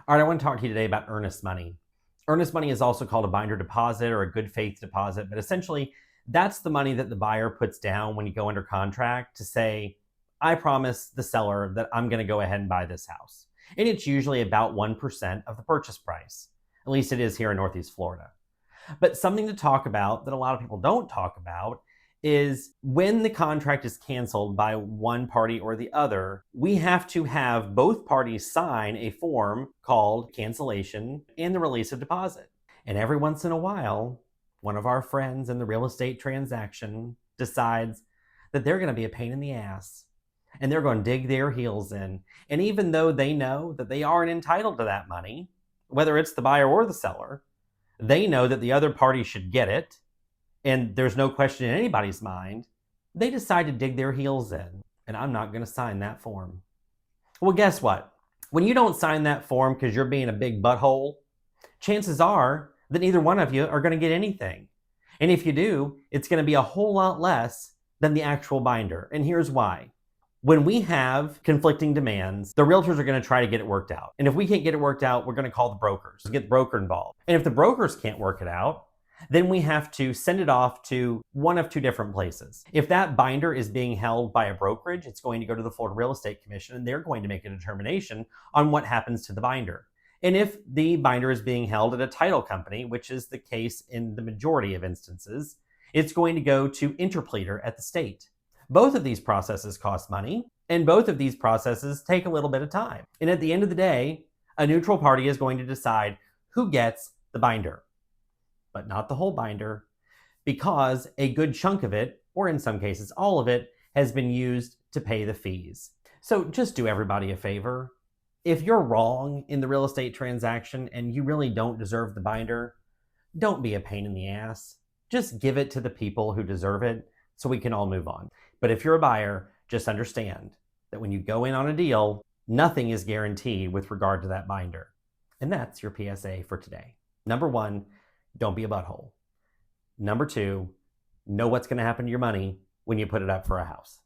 All right, I want to talk to you today about earnest money. Earnest money is also called a binder deposit or a good faith deposit, but essentially that's the money that the buyer puts down when you go under contract to say, I promise the seller that I'm going to go ahead and buy this house. And it's usually about 1% of the purchase price. At least it is here in Northeast Florida. But something to talk about that a lot of people don't talk about is when the contract is canceled by one party or the other, we have to have both parties sign a form called cancellation and the release of deposit. And every once in a while, one of our friends in the real estate transaction decides that they're going to be a pain in the ass and they're going to dig their heels in. And even though they know that they aren't entitled to that money, whether it's the buyer or the seller, they know that the other party should get it, and there's no question in anybody's mind, they decide to dig their heels in, and I'm not going to sign that form. Well, guess what? When you don't sign that form because you're being a big butthole, chances are that neither one of you are going to get anything. And if you do, it's going to be a whole lot less than the actual binder. And here's why. When we have conflicting demands, the realtors are going to try to get it worked out. And if we can't get it worked out, we're going to call the brokers, get the broker involved. And if the brokers can't work it out, then we have to send it off to one of two different places. If that binder is being held by a brokerage, it's going to go to the Florida Real Estate Commission, and they're going to make a determination on what happens to the binder. And if the binder is being held at a title company, which is the case in the majority of instances, it's going to go to interpleader at the state. Both of these processes cost money, and both of these processes take a little bit of time. And at the end of the day, a neutral party is going to decide who gets the binder, but not the whole binder, because a good chunk of it, or in some cases all of it, has been used to pay the fees. So just do everybody a favor. If you're wrong in the real estate transaction and you really don't deserve the binder, don't be a pain in the ass. Just give it to the people who deserve it so we can all move on. But if you're a buyer, just understand that when you go in on a deal, nothing is guaranteed with regard to that binder. And that's your PSA for today. Number one, don't be a butthole. Number two, know what's going to happen to your money when you put it up for a house.